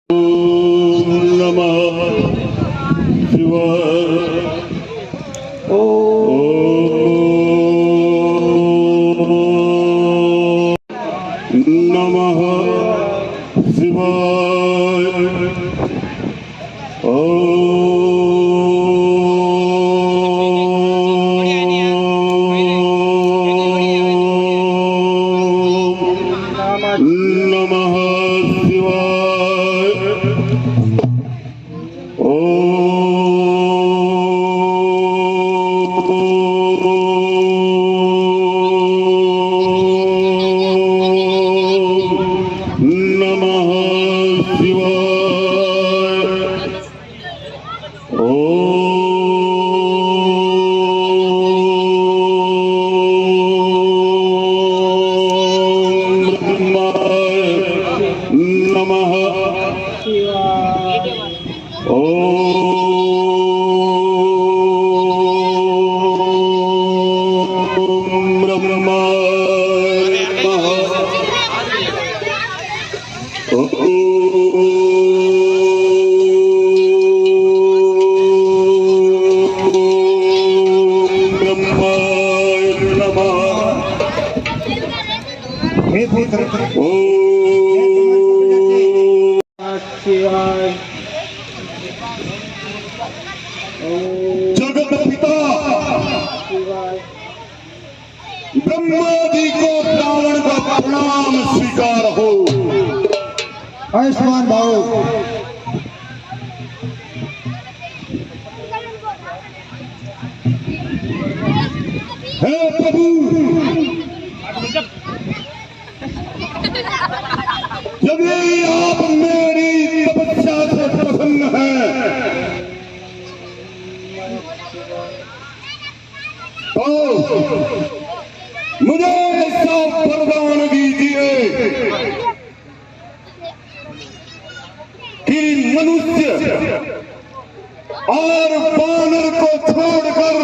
ओम नमः शिवाय। नमः शिवाय। नमः शिवाय। नमः शिवाय। नमः जगत पिता ब्रह्मा जी को रावण का प्रणाम स्वीकार हो। आयुष्मान भाव। हे प्रभु, यदि आप मेरी तपस्या से प्रसन्न हैं तो मुझे ऐसा वरदान दीजिए कि मनुष्य और वानर को छोड़कर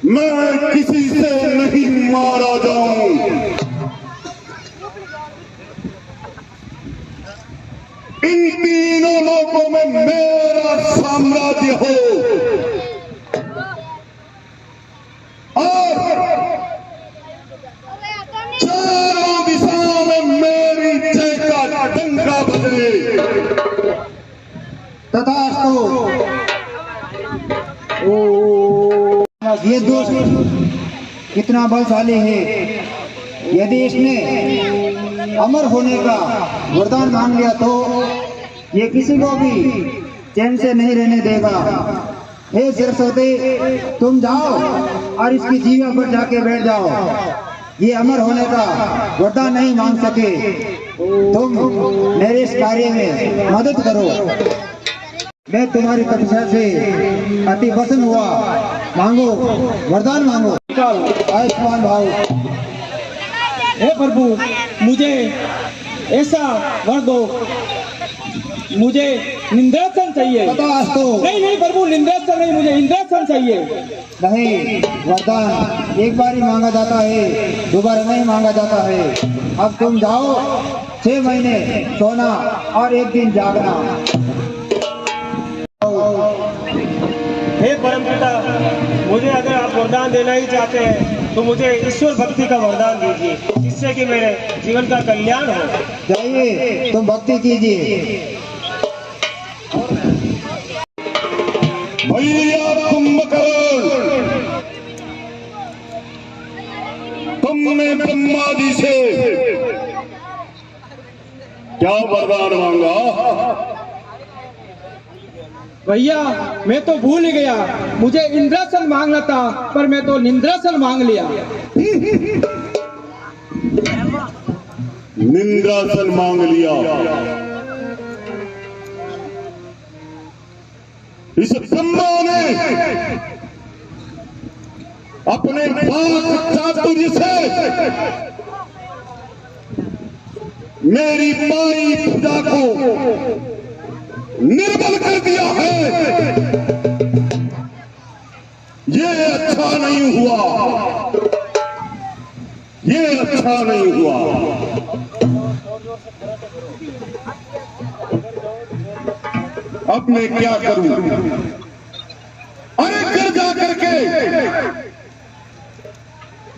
मैं किसी से नहीं मारा जाऊं। इन तीनों लोगों में मेरा साम्राज्य हो और चारों दिशाओं में मेरी जय का डंका बजे। तथास्तु। ये दोस्त कितना बलशाली है। यदि इसने अमर होने का वरदान मांग लिया तो ये किसी को भी चैन से नहीं रहने देगा। हे सरस्वती, तुम जाओ और इसकी जीवा पर जाके बैठ जाओ। ये अमर होने का वरदान नहीं मांग सके, तुम मेरे इस कार्य में मदद करो। मैं तुम्हारी तपस्या से अति प्रसन्न हुआ। मांगो, वरदान मांगो। आयुष्मान भाव। हे प्रभु, मुझे ऐसा वर दो, मुझे निंद्रासन चाहिए। नहीं नहीं प्रभु, निंद्रासन नहीं, मुझे इंद्रासन चाहिए। नहीं, वरदान एक बार ही मांगा जाता है, दोबारा नहीं मांगा जाता है। अब तुम जाओ, 6 महीने सोना और 1 दिन जागना। हे परमपिता, मुझे अगर आप वरदान देना ही चाहते हैं तो मुझे ईश्वर भक्ति का वरदान दीजिए, जिससे कि मेरे जीवन का कल्याण हो। जाइए, तुम भक्ति कीजिए। भैया कुंभकर्ण, तुमने ब्रह्मा जी से क्या वरदान मांगा? भैया, मैं तो भूल ही गया। मुझे इंद्रासन मांगना था, पर मैं तो निंद्रासन मांग लिया। निंद्रासन मांग लिया। इस ब्रह्मा ने अपने वाक चातुर्य से मेरी माई पूजा को निर्बल कर दिया है। ये अच्छा नहीं हुआ, ये अच्छा नहीं हुआ। अब मैं क्या करूं? अरे घर जा करके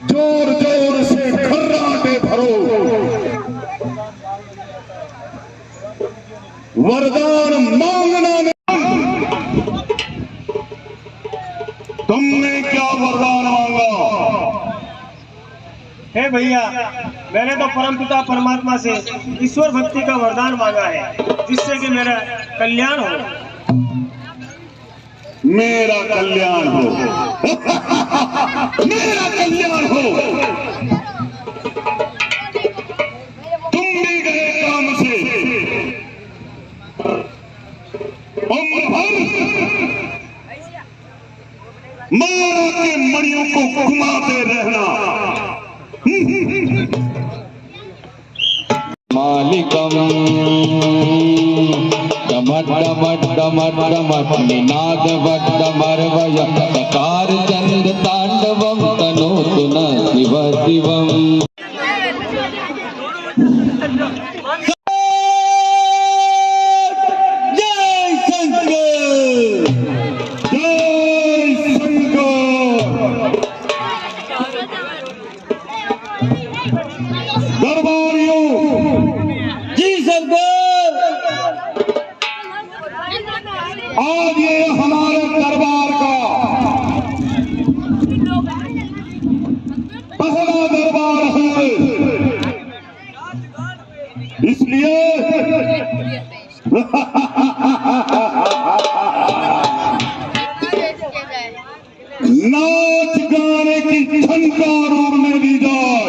जोर जोर से खर्राटे भरो, वरदान मांगना नहीं। तुमने क्या वरदान मांगा? हे भैया, मैंने तो परमपिता परमात्मा से ईश्वर भक्ति का वरदान मांगा है, जिससे कि मेरा कल्याण हो। मेरा कल्याण हो। मेरा कल्याण हो। तुम भी गए काम से, उम्र भर मारा के मणियों को घुमाते रहना। मालिकम निनाद वड्डमर्वय सकार चंद तांडवम तनोतु न शिव शिवम। जय शंकर, जय शंकर। दरबारियों, जी सरकार। आज ये हमारे दरबार का पहला दरबार है, इसलिए नाच गाने की झनकार उड़ने दी जाए।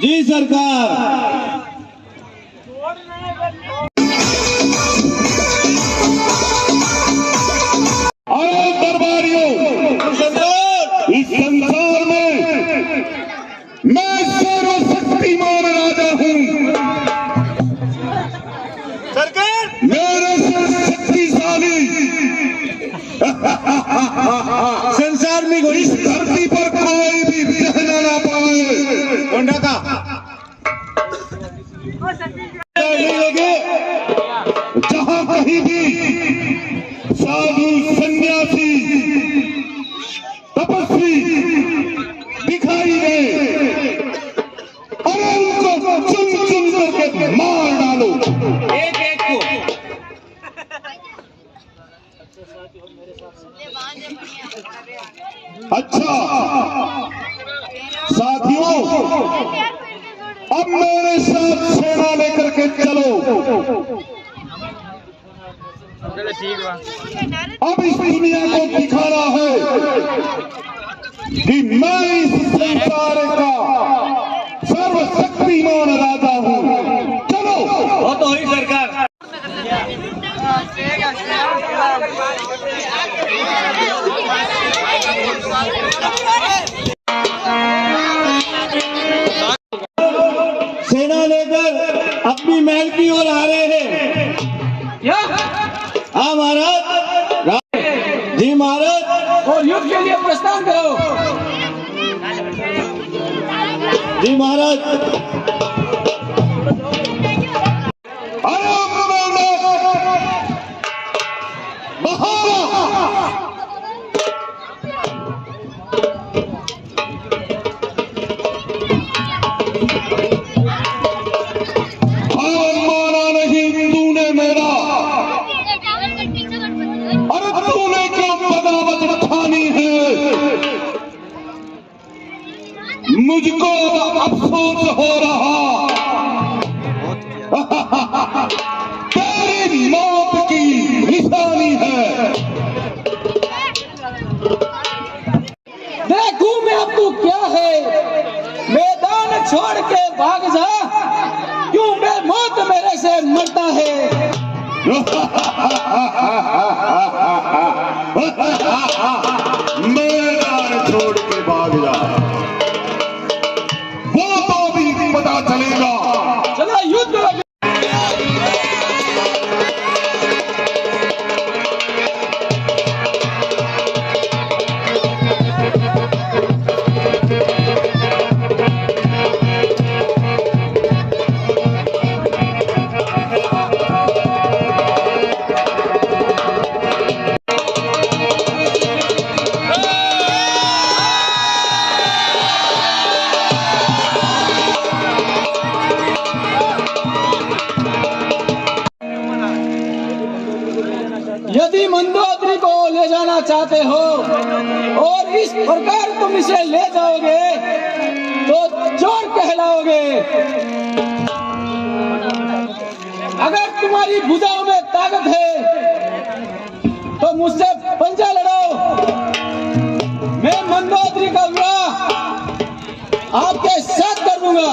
जी सरकार। अरे दरबारियों, इस संसार में मैं सर्वशक्तिमान राजा हूँ। सरकार, मेरे से शक्तिशाली संसार में कोई इस धरती पर कोई भी रहना ना पाए। कोंडा का जहाँ कहीं भी साधु सन्यासी तपस्वी दिखाई दे, अरे उनको चुन चुन करके मार डालो। एक एक को। अच्छा साथियों, अब मेरे साथ सेना लेकर के चलो। अब इस दुनिया को दिखाना है कि मैं इस संसार का सर्वशक्तिमान राजा हूँ। चलो। वो तो हुई सरकार। सेना लेकर अपनी महल की ओर आ रहे हैं। हाँ महाराज। जी महाराज। और युद्ध के लिए प्रस्थान करो। जी महाराज। अरे माना नहीं तूने मेरा, अरे तूने क्यों बगावत ठानी है? मुझको अफसोस हो रहा। तेरी मौत की निशानी है। देखूं मैं अब तू क्या है, मैदान छोड़ के भाग जा, क्यों मैं मौत मेरे से मरता है। मैदान छोड़ के भाग जा, वो तो भी पता चलेगा। चला युद्ध लगे। जाना चाहते हो और इस प्रकार तुम इसे ले जाओगे तो चोर कहलाओगे। अगर तुम्हारी भुजाओं में ताकत है तो मुझसे पंजा लड़ाओ। मैं मंदोदरी का विवाह आपके साथ कर दूंगा।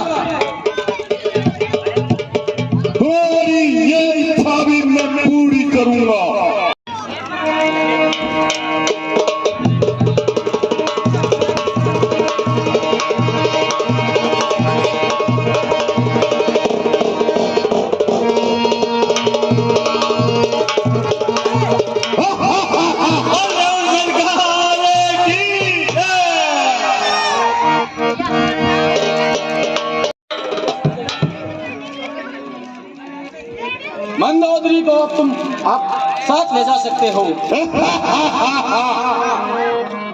तुम्हारी ये इच्छा भी मैं पूरी करूंगा। मंदोदरी को अब आप साथ ले जा सकते हो।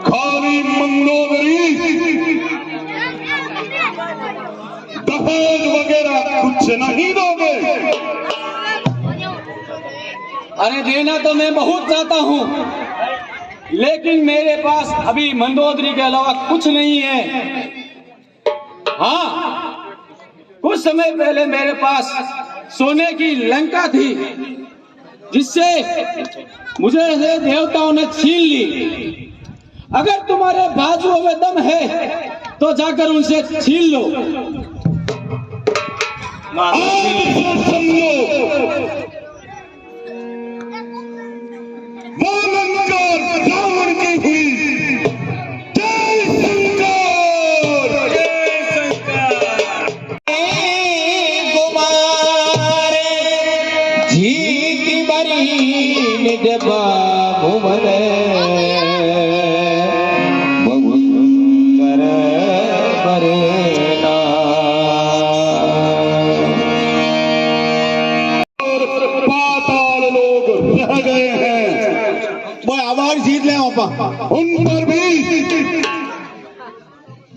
खाली मंदोदरी, दहेज वगैरह कुछ नहीं दोगे? अरे देना तो मैं बहुत चाहता हूँ, लेकिन मेरे पास अभी मंदोदरी के अलावा कुछ नहीं है। हाँ, कुछ समय पहले मेरे पास सोने की लंका थी, जिससे मुझे देवताओं ने छीन ली। अगर तुम्हारे बाजुओं में दम है तो जाकर उनसे छीन लो। वो लंका रावण की हुई। जय शंकर, जय शंकर। जीती बरी निज बाबू मरे बहुंदर बरेना। पाताल लोग रह गए हैं, वो आवाज जीत ले वहां उन पर भी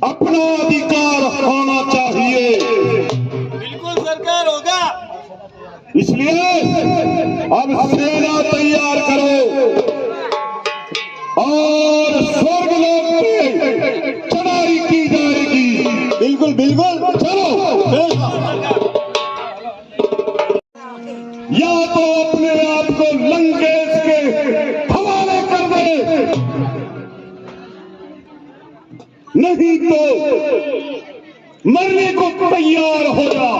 अपना अधिकार होना चाहिए। बिल्कुल सरकार होगा। इसलिए अब सेना तैयार करो और स्वर्गलोक पे चढ़ाई की जाएगी। बिल्कुल बिल्कुल चलो, या तो अपने आप को लंकेश के हवाले कर दे, नहीं तो मरने को तैयार हो जा।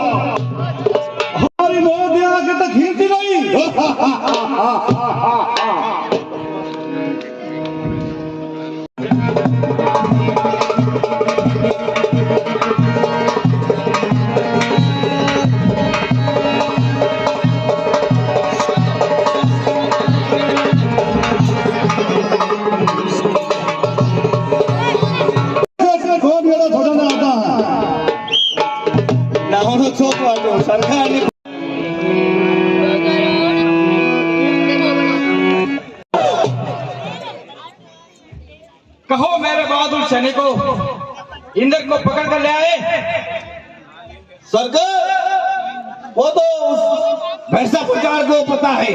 हमारी लोग आगे तक खींचती नहीं। सरकार ने कहो मेरे बहादुर सैनिकों, इंद्र को पकड़ कर ले आए। सरकार वो तो उस भैंसा प्रकार को पता है।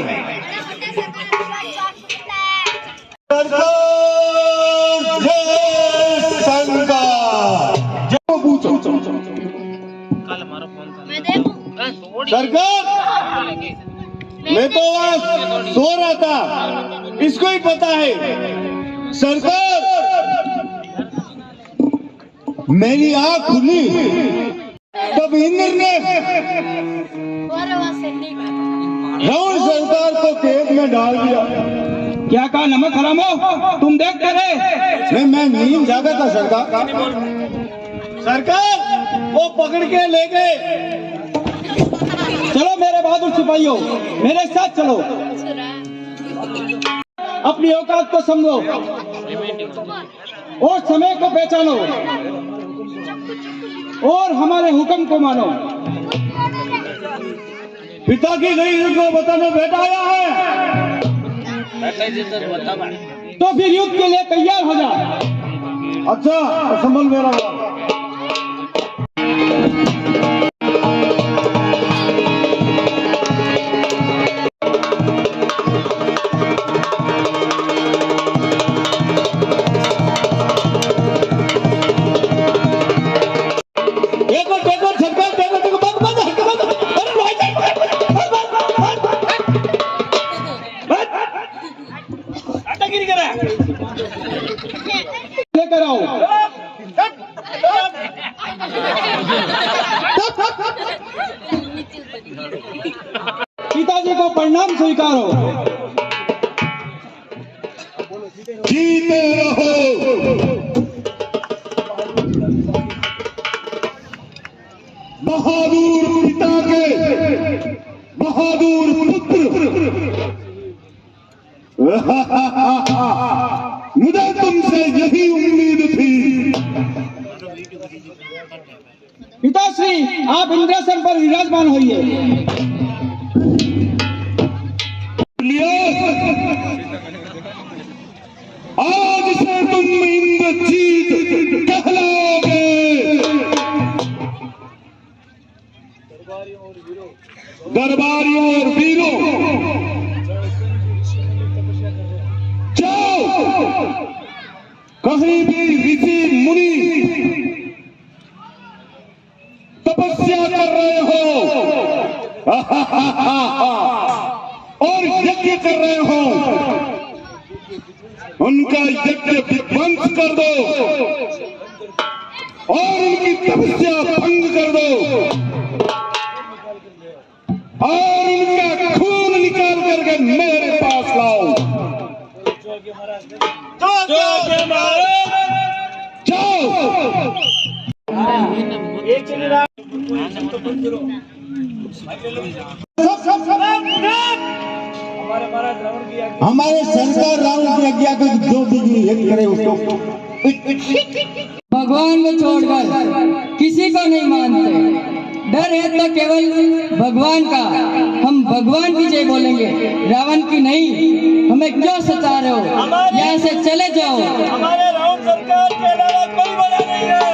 सरकार जय शंकर। जो पूछो सरकार मैं तो वहां सो रहा था, इसको ही पता है। सरकार मेरी आंख खुली तब इंद्र ने रावण सरकार को कैद में डाल दिया। क्या कहा नमक हरामो, तुम देखते रहे। मैं नींद जागा था सरकार। सरकार वो पकड़ के ले गए। चलो मेरे बहादुर सिपाहियों, मेरे साथ चलो। अपनी औकात को समझो और समय को पहचानो और हमारे हुक्म को मानो। पिता की गई को बताने बेटा आया है, तो फिर युद्ध के लिए तैयार हो जा। अच्छा संभल मेरा पिताजी को प्रणाम स्वीकारो। जीते रहो बहादुर पिता के बहादुर पुत्र। मुझे तुमसे यही उम्मीद थी। पिताश्री, आप इंद्रासन पर विराजमान होइए। आज से तुम इंद्रजीत कहलाओगे। दरबारियों और वीरों, जाओ कहीं भी ऋषि मुनि तपस्या कर रहे हो और यज्ञ कर रहे हो, उनका यज्ञ विध्वंस कर दो और उनकी तपस्या भंग कर दो और उनका खून निकाल करके मेरे पास लाओ। जाओ। हमारे सरकार रावण की आज्ञा को जो भी यज्ञ करे उसको। भगवान को छोड़कर किसी को नहीं मानते। डर है तो केवल भगवान का। हम भगवान की जय बोलेंगे, रावण की नहीं। हमें क्यों सता रहे हो? यहाँ से चले जाओ। हमारे रावण सरकार के अलावा कोई बड़ा नहीं है।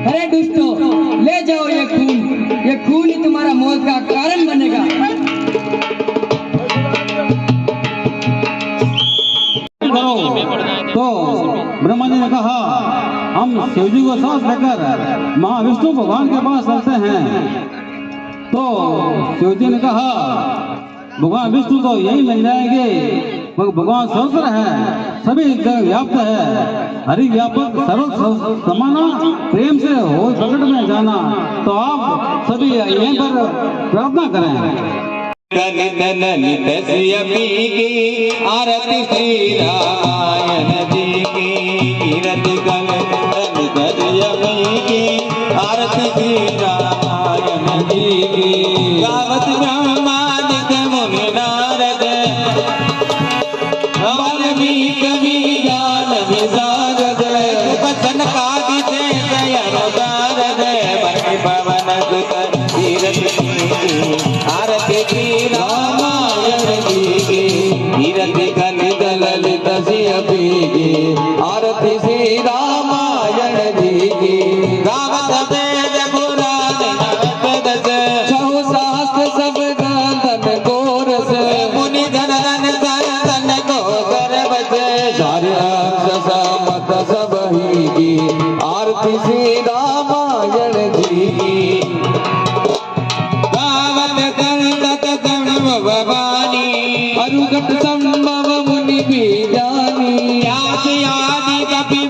अरे दुष्टों, ले जाओ ये खून ही तुम्हारा मौत का कारण बनेगा। तो ब्रह्मा जी ने कहा, हम शिवजी को सांस लेकर महाविष्णु भगवान के पास चलते हैं। तो शिवजी ने कहा, भगवान विष्णु तो यही मिल जाएंगे, भगवान सर्वत्र है, सभी जगह व्याप्त है, हरि व्यापक सर्व समाना, प्रेम से हो प्रकट में जाना। तो आप सभी यहीं पर प्रार्थना करें। ललित श्री की आरती श्री रामायण जी की, कीरत गल ललित श्री की आरती श्री रामायण जी की। गावत ब्रह्मादिक मुनि नारद, वाल्मीकि ज्ञान विशारद, वचन कादि से दयालु नारद, बनि पवन सुत कीरत की आरती श्री रामायण जी की, कीरत गलित ललित सियपी की आरती श्री रामायण जी की। गावत वेद पुराण नवद छहु शास्त्र सब गाथन गोरस, मुनि जनन संतन को सर्वस, सारे अंश समत सब ही की आरती श्री रामायण जी की। भवानी अरुगत संभव मुनि भी जानी, आदि कपि